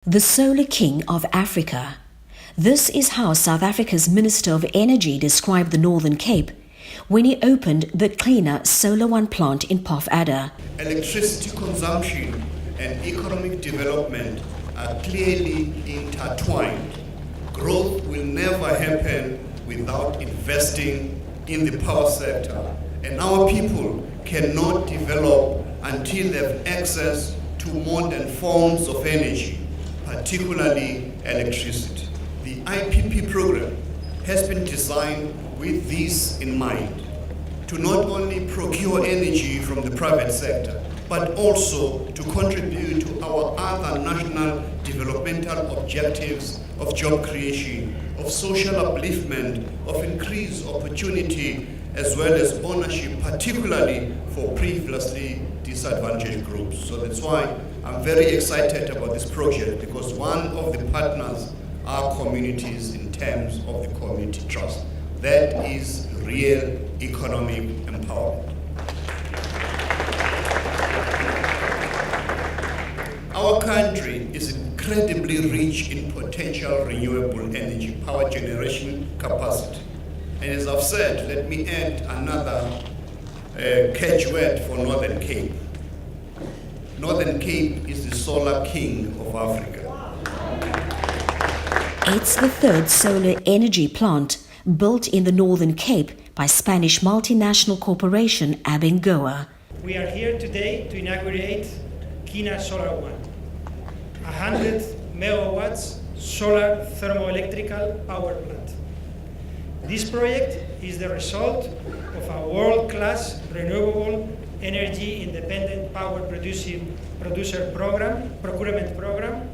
The Solar King of Africa. This is how South Africa's Minister of Energy described the Northern Cape when he opened the Xina Solar One plant in Poffader. Electricity consumption and economic development are clearly intertwined. Growth will never happen without investing in the power sector, and our people cannot develop until they have access to modern forms of energy, particularly electricity. The IPP program has been designed with this in mind, to not only procure energy from the private sector, but also to contribute to our other national developmental objectives of job creation, of social upliftment, of increased opportunity, as well as ownership, particularly for previously disadvantaged groups. So that's why I'm very excited about this project, because one of the partners are communities in terms of the community trust. That is real economic empowerment. Our country is incredibly rich in potential renewable energy power generation capacity. And as I've said, let me add another catchword for Northern Cape. Northern Cape is the solar king of Africa. It's the third solar energy plant built in the Northern Cape by Spanish multinational corporation Abengoa. We are here today to inaugurate Xina Solar One, 100 megawatts solar thermoelectrical power plant. This project is the result of a world-class renewable energy independent power producer procurement program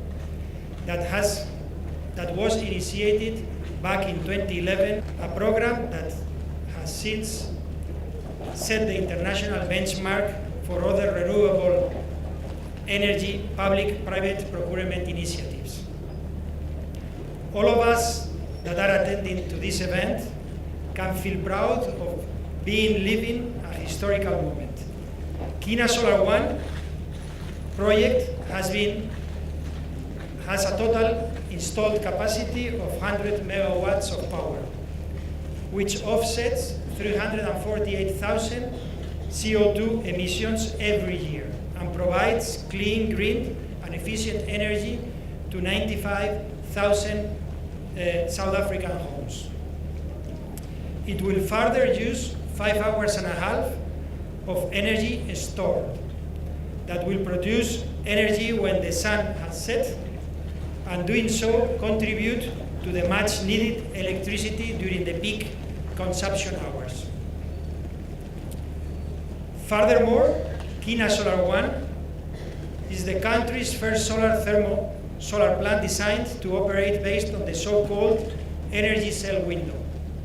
that was initiated back in 2011, a program that has since set the international benchmark for other renewable energy public-private procurement initiatives. All of us that are attending to this event can feel proud of living a historical moment. Xina Solar One project has a total installed capacity of 100 megawatts of power, which offsets 348,000 CO2 emissions every year and provides clean, green, and efficient energy to 95,000 South African homes. It will further use 5 hours and a half of energy stored that will produce energy when the sun has set, and doing so contribute to the much needed electricity during the peak consumption hours. Furthermore, Xina Solar One is the country's first solar plant designed to operate based on the so-called energy cell window.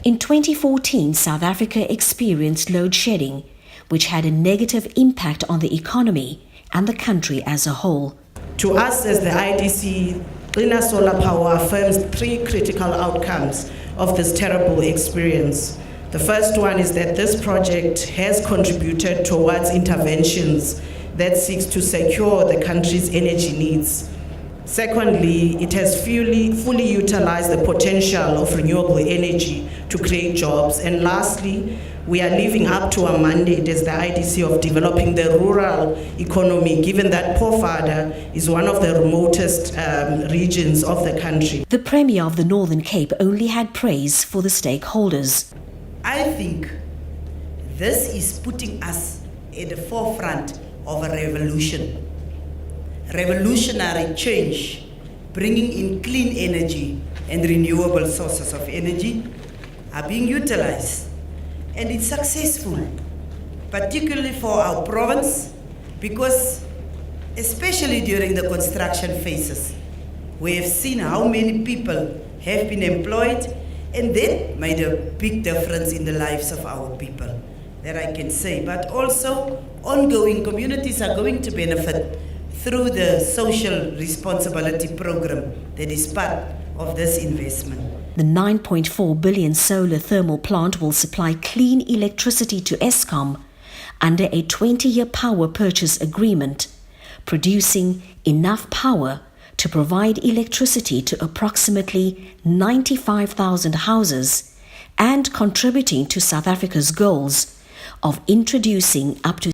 In 2014, South Africa experienced load shedding, which had a negative impact on the economy and the country as a whole. To us as the IDC, Xina Solar Power affirms 3 critical outcomes of this terrible experience. The first one is that this project has contributed towards interventions that seeks to secure the country's energy needs. Secondly, it has fully utilized the potential of renewable energy to create jobs. And lastly, we are living up to our mandate as the IDC of developing the rural economy, given that Poffader is one of the remotest regions of the country. The Premier of the Northern Cape only had praise for the stakeholders. I think this is putting us at the forefront of a revolution. Revolutionary change, bringing in clean energy and renewable sources of energy are being utilized. And it's successful, particularly for our province, because especially during the construction phases, we have seen how many people have been employed, and that made a big difference in the lives of our people, that I can say. But also, ongoing communities are going to benefit through the social responsibility program that is part of this investment. The 9.4 billion solar thermal plant will supply clean electricity to Eskom under a 20-year power purchase agreement, producing enough power to provide electricity to approximately 95,000 houses and contributing to South Africa's goals of introducing up to